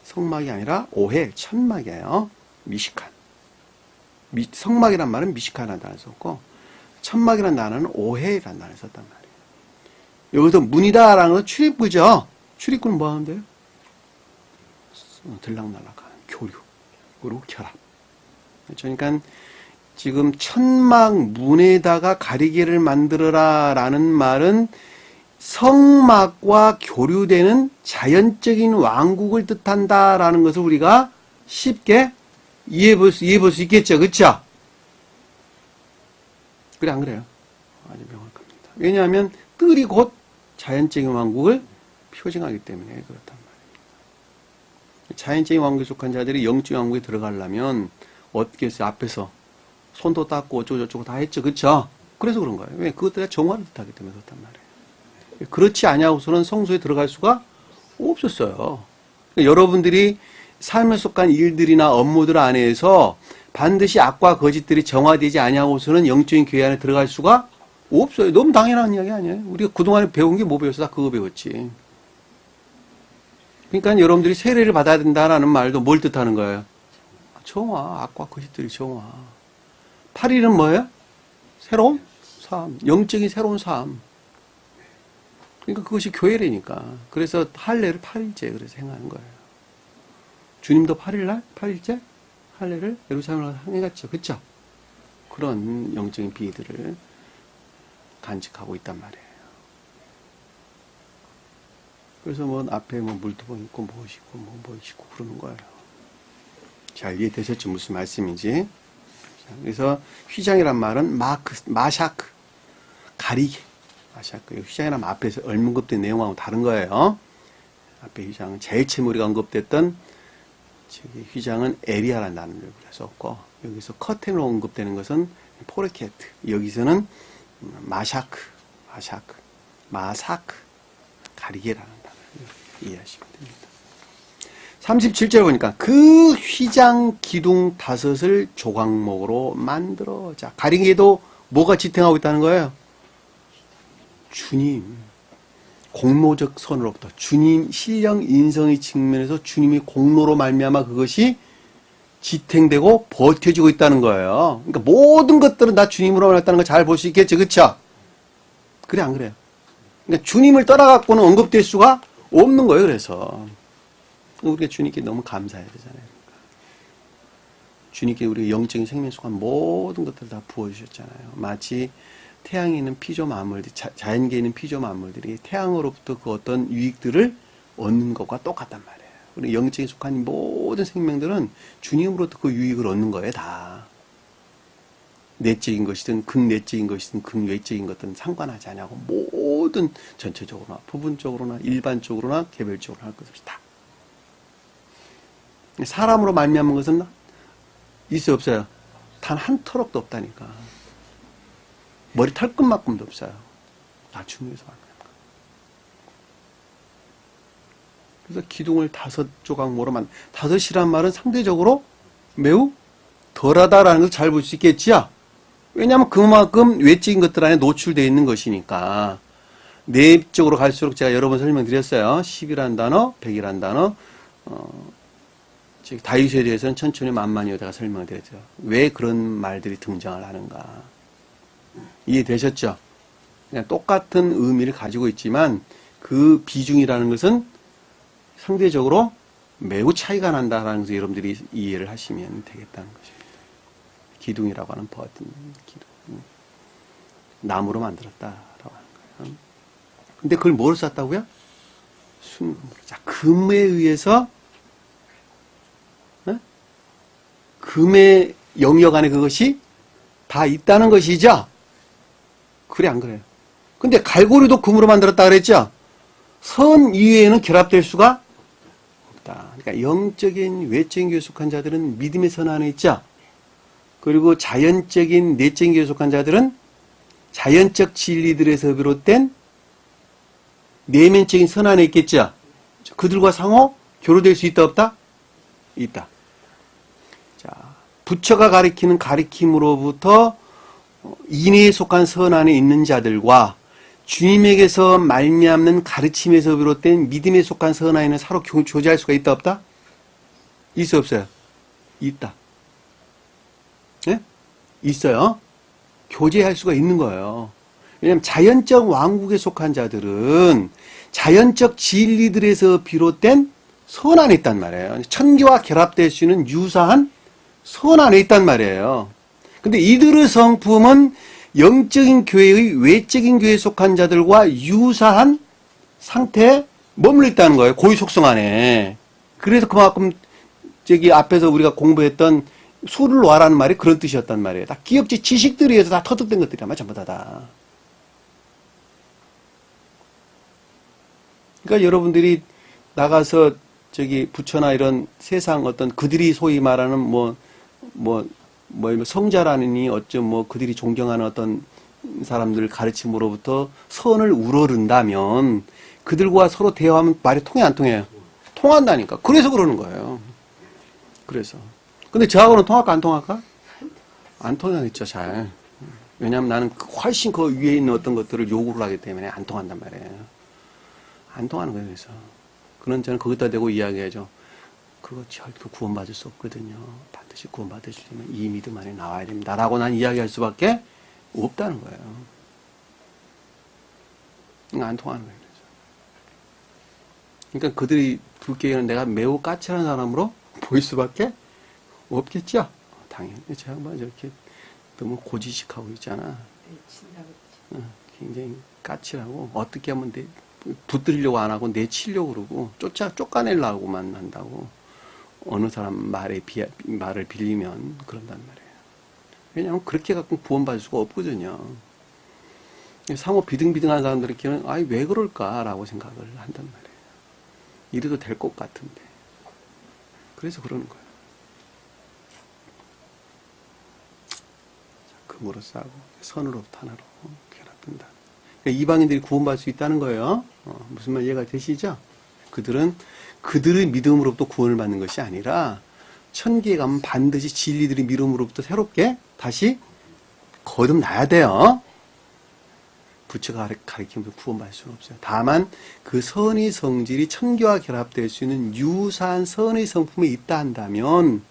성막이 아니라 오해, 천막이에요. 미식한. 성막이란 말은 미식한이라는 단어를 썼고, 천막이라는 단어는 오해라는 단어를 썼단 말이에요. 여기서 문이다라는 건 출입구죠. 출입구는 뭐 하면 돼요? 들락날락하는 교류, 그리고 결합. 그러니까 지금 천막 문에다가 가리개를 만들어라 라는 말은 성막과 교류되는 자연적인 왕국을 뜻한다라는 것을 우리가 쉽게 이해해 볼 수 있겠죠. 그렇죠? 그래 안 그래요? 아주 명확합니다. 왜냐하면 뜰이 곧 자연적인 왕국을 표징하기 때문에 그렇단 말이에요. 자연적인 왕국에 속한 자들이 영적인 왕국에 들어가려면 어떻게 해서 앞에서 손도 닦고 어쩌고저쩌고 다 했죠. 그렇죠? 그래서 그런 거예요. 왜? 그것들이 정화를 뜻하기 때문에 그렇단 말이에요. 그렇지 않냐고서는 성소에 들어갈 수가 없었어요. 그러니까 여러분들이 삶에 속한 일들이나 업무들 안에서 반드시 악과 거짓들이 정화되지 않냐고서는 영적인 교회 안에 들어갈 수가 없어요. 너무 당연한 이야기 아니에요. 우리가 그동안에 배운 게 뭐 배웠어? 다 그거 배웠지. 그러니까 여러분들이 세례를 받아야 된다라는 말도 뭘 뜻하는 거예요? 정화, 악과 거짓들이 정화. 8일은 뭐예요? 새로운 삶, 영적인 새로운 삶. 그러니까 그것이 교회라니까. 그래서 할례를 8일째 그래서 행하는 거예요. 주님도 8일날, 8일째 할례를 예루살렘으로 행했죠. 그렇죠? 그런 영적인 비들을 간직하고 있단 말이에요. 그래서 뭐 앞에 뭐 물두번 있고 무엇이고 뭐 있고 그러는 거예요. 잘 이해되셨죠? 무슨 말씀인지. 그래서 휘장이란 말은 마샤크, 가리개. 마샤크. 휘장이란 말 앞에서 언급된 내용하고 다른 거예요. 앞에 휘장은 제일 처음 우리가 언급됐던 저기 휘장은 에리아라는 단어를 썼고, 여기서 커튼으로 언급되는 것은 포르케트. 여기서는 마샤크, 가리개라는 단어를 이해하시면 됩니다. 37절 보니까 그 휘장 기둥 5을 조각목으로 만들어. 자, 가리개도 뭐가 지탱하고 있다는 거예요? 주님. 공로적 선으로부터 주님 신령 인성의 측면에서 주님이 공로로 말미암아 그것이 지탱되고 버텨지고 있다는 거예요. 그러니까 모든 것들은 다 주님으로 말했다는 걸 잘 볼 수 있겠죠. 그렇죠? 그래 안 그래요? 그러니까 주님을 떠나갖고는 언급될 수가 없는 거예요. 그래서 우리가 주님께 너무 감사해야 되잖아요. 주님께 우리 영적인 생명 속한 모든 것들을 다 부어주셨잖아요. 마치 태양에 있는 피조만물들, 자연계에 있는 피조만물들이 태양으로부터 그 어떤 유익들을 얻는 것과 똑같단 말이에요. 우리 영적에 속한 모든 생명들은 주님으로부터 그 유익을 얻는 거예요, 다. 내적인 것이든 극내적인 것이든 극외적인 것들은 상관하지 않냐고 모든 전체적으로나 부분적으로나 일반적으로나 개별적으로 할 것 없이 다. 사람으로 말미암은 것은 있어요, 없어요? 단 한 터럭도 없다니까. 머리 털끝만큼도 없어요. 다 주님에서 말미암은 거예요. 그래서 기둥을 5조각모로 5이란 말은 상대적으로 매우 덜하다라는 것을 잘 볼 수 있겠지요. 왜냐하면 그만큼 외적인 것들 안에 노출되어 있는 것이니까. 내적으로 갈수록 제가 여러 번 설명드렸어요. 10이라는 단어, 100이라는 단어, 즉 다윗에 대해서는 천천히 만만히요 제가 설명을 드렸죠. 왜 그런 말들이 등장을 하는가. 이해되셨죠? 그냥 똑같은 의미를 가지고 있지만 그 비중이라는 것은 상대적으로 매우 차이가 난다라는 것을 여러분들이 이해를 하시면 되겠다는 것입니다. 기둥이라고 하는 버튼, 기둥. 나무로 만들었다라고 하는 거예요. 근데 그걸 뭘 쐈다고요? 순금으로. 자, 금에 의해서 금의 영역 안에 그것이 다 있다는 것이죠? 그래, 안 그래요? 근데 갈고리도 금으로 만들었다 그랬죠? 선 이외에는 결합될 수가 없다. 그러니까 영적인, 외적인 교에 속한 자들은 믿음의 선 안에 있죠? 그리고 자연적인, 내적인 교에 속한 자들은 자연적 진리들에서 비롯된 내면적인 선 안에 있겠죠. 그들과 상호 교류될 수 있다 없다? 있다. 자, 부처가 가리키는 가리킴으로부터 인해에 속한 선 안에 있는 자들과 주님에게서 말미암는 가르침에서 비롯된 믿음에 속한 선 안에는 서로 교제할 수가 있다 없다? 있어 없어요? 있다. 예? 있어요. 교제할 수가 있는 거예요. 왜냐하면 자연적 왕국에 속한 자들은 자연적 진리들에서 비롯된 선 안에 있단 말이에요. 천교와 결합될 수 있는 유사한 선 안에 있단 말이에요. 근데 이들의 성품은 영적인 교회의 외적인 교회에 속한 자들과 유사한 상태에 머물러 있다는 거예요. 고유 속성 안에. 그래서 그만큼 저기 앞에서 우리가 공부했던 수를 놓아라는 말이 그런 뜻이었단 말이에요. 다 기업지 지식들에 의해서 다 터득된 것들이란 말이야. 전부 다. 그러니까 여러분들이 나가서 저기 부처나 이런 세상 어떤 그들이 소위 말하는 성자라느니 어쩜 그들이 존경하는 어떤 사람들 가르침으로부터 선을 우러른다면 그들과 서로 대화하면 말이 통해 안 통해요? 통한다니까. 그래서 그러는 거예요. 그래서. 근데 저하고는 통할까 안 통할까? 안 통하겠죠, 잘. 왜냐하면 나는 훨씬 그 위에 있는 어떤 것들을 요구를 하기 때문에 안 통한단 말이에요. 안 통하는 거예요, 그래서. 그런 저는 거기다 대고 이야기하죠. 그거 절대 구원받을 수 없거든요. 반드시 구원받으시려면 이 믿음 안에 나와야 됩니다. 라고 난 이야기할 수밖에 없다는 거예요. 안 통하는 거예요. 그러니까 그들이 듣기에는 내가 매우 까칠한 사람으로 보일 수밖에 없겠죠. 당연히 제가 저렇게 너무 고지식하고 있잖아. 굉장히 까칠하고 어떻게 하면 붙들려고 안 하고 내치려고 그러고 쫓아내려고만 한다고. 어느 사람 말을 빌리면 그런단 말이에요. 왜냐하면 그렇게 갖고 구원받을 수가 없거든요. 상호 비등비등한 사람들에게는 왜 그럴까라고 생각을 한단 말이에요. 이래도 될 것 같은데. 그래서 그러는 거예요. 금으로 싸고 선으로부터 하나로 결합된다. 그러니까 이방인들이 구원받을 수 있다는 거예요. 무슨 말 이해가 되시죠? 그들의 믿음으로부터 구원을 받는 것이 아니라 천기에 가면 반드시 진리들의 믿음으로부터 새롭게 다시 거듭나야 돼요. 부처가 가르치면서 구원받을 수는 없어요. 다만 그 선의 성질이 천교와 결합될 수 있는 유사한 선의 성품이 있다 한다면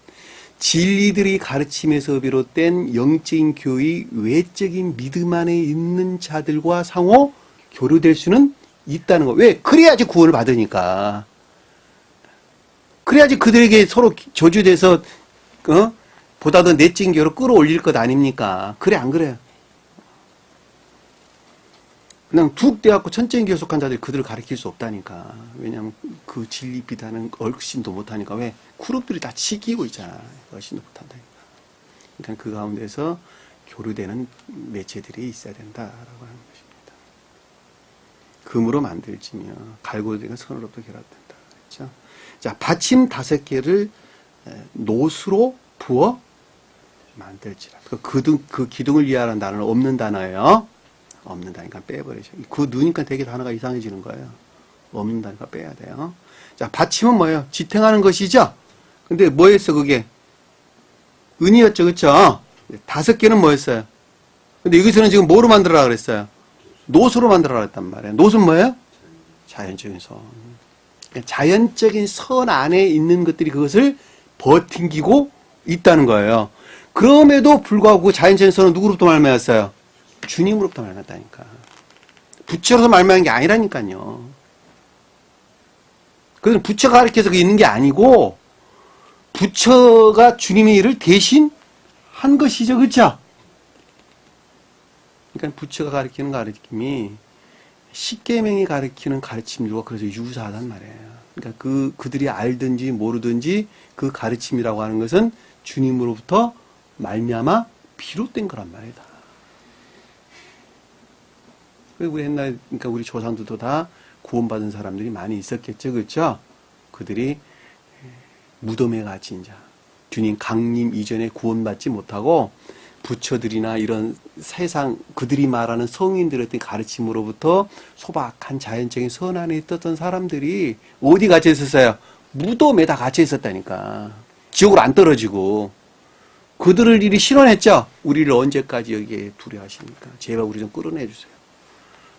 진리들이 가르침에서 비롯된 영적인 교의 외적인 믿음 안에 있는 자들과 상호 교류될 수는 있다는 거. 왜? 그래야지 구원을 받으니까. 그래야지 그들에게 서로 조주돼서 보다 더 내적인 교를 끌어올릴 것 아닙니까? 그래 안 그래요? 그냥 툭 떼갖고 천적인 교에 속한 자들이 그들을 가르칠 수 없다니까. 왜냐하면 그 진리 비단은 얼씬도 못하니까. 왜? 그룹들이 다 지키고 있잖아. 얼씬도 못한다니까. 그러니까 그 가운데서 교류되는 매체들이 있어야 된다라고 하는 것입니다. 금으로 만들지며 갈고리가 선으로부터 결합된다. 그렇죠? 자, 받침 5개를 노수로 부어 만들지라. 그 기둥을 이해하는 단어는 없는 단어예요. 없는 다니까 빼버리죠. 그 누니까 되게 단어가 이상해지는 거예요. 없는 다니까 빼야 돼요. 자, 받침은 뭐예요? 지탱하는 것이죠? 근데 뭐였어, 그게? 은이었죠, 그쵸? 5개는 뭐였어요? 근데 여기서는 지금 뭐로 만들어라 그랬어요? 노수로 만들어라 그랬단 말이에요. 노수는 뭐예요? 자연적인 선. 자연적인 선 안에 있는 것들이 그것을 버팅기고 있다는 거예요. 그럼에도 불구하고 자연적인 선은 누구로부터 말미암았어요? 주님으로부터 말미암았다니까. 부처로서 말미암은 게 아니라니까요. 그건 부처가 가르쳐서 있는 게 아니고 부처가 주님의 일을 대신 한 것이죠. 그렇죠? 그러니까 부처가 가르치는 가르침이 십계명이 가르치는 가르침들과 그래서 유사하단 말이에요. 그러니까 그들이 알든지 모르든지 그 가르침이라고 하는 것은 주님으로부터 말미암아 비롯된 거란 말이다. 우리 옛날, 그러니까 우리 조상들도 다 구원받은 사람들이 많이 있었겠죠. 그렇죠? 그들이 무덤에 갇힌 자, 주님 강림 이전에 구원받지 못하고 부처들이나 이런 세상 그들이 말하는 성인들의 어떤 가르침으로부터 소박한 자연적인 선안에 있었던 사람들이 어디 갇혀 있었어요? 무덤에 다 갇혀 있었다니까. 지옥으로 안 떨어지고. 그들을 이리 실현했죠. 우리를 언제까지 여기에 두려워하십니까? 제발 우리 좀 끌어내 주세요.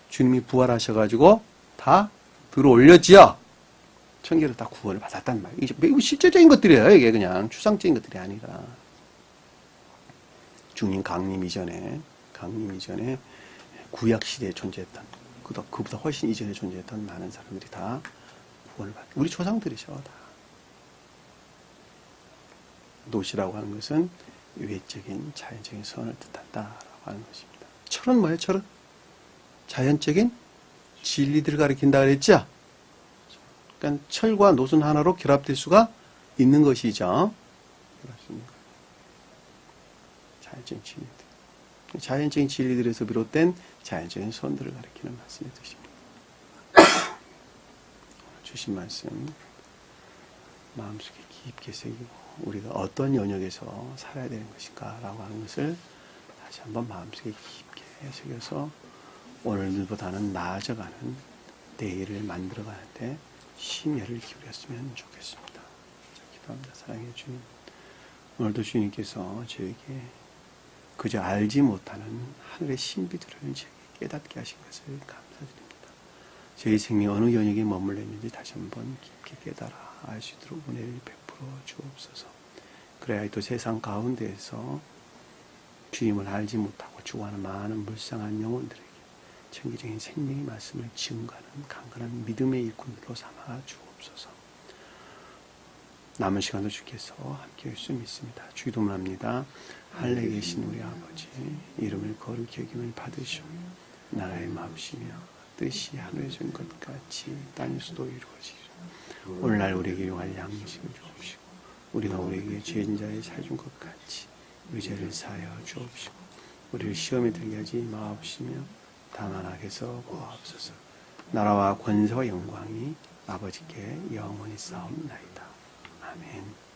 주님이 부활하셔가지고 다 들어올렸지요. 천계로 다 구원을 받았단 말이에요. 이게 매우 실제적인 것들이에요. 이게 그냥 추상적인 것들이 아니라. 중림 강림 이전에 구약 시대에 존재했던 그보다 훨씬 이전에 존재했던 많은 사람들이 다 구원을 받. 우리 조상들이죠. 다. 노시라고 하는 것은 외적인 자연적인 선을 뜻한다라고 하는 것입니다. 철은 뭐예요? 철은 자연적인 진리들을 가리킨다 그랬죠. 그러니까 철과 노는 하나로 결합될 수가 있는 것이죠. 그렇습니다. 자연적인 진리들. 자연적인 진리들에서 비롯된 자연적인 선들을 가리키는 말씀의 뜻입니다. 주신 말씀 마음속에 깊게 새기고 우리가 어떤 영역에서 살아야 되는 것인가 라고 하는 것을 다시 한번 마음속에 깊게 새겨서 오늘보다는 나아져가는 내일을 만들어가는데 심혈을 기울였으면 좋겠습니다. 자, 기도합니다. 사랑해 주님, 오늘도 주님께서 저에게 그저 알지 못하는 하늘의 신비들을 제게 깨닫게 하신 것을 감사드립니다. 저희 생명 어느 영역에 머물러 있는지 다시 한번 깊게 깨달아 알 수 있도록 은혜를 베풀어 주옵소서. 그래야 또 세상 가운데에서 주님을 알지 못하고 죽어가는 많은 불쌍한 영혼들에게 천기적인 생명의 말씀을 증거하는 강건한 믿음의 일꾼들로 삼아 주옵소서. 남은 시간도 주께서 함께 할 수 믿습니다. 주기도문 합니다. 하늘에 계신 우리 아버지, 이름을 거룩히 여김을 받으시오. 나라의 마음이시며 뜻이 하늘에 준 것 같이 땅에서도 이루어지리라. 오늘날 우리에게 용할 양식을 주옵시고 우리가 우리에게 죄인 자의 사준 것 같이 우리 죄를 사하여 주옵시고 우리를 시험에 들게 하지 마옵시며 다만 악에서 구하옵소서. 나라와 권세와 영광이 아버지께 영원히 싸움나이다. 아멘.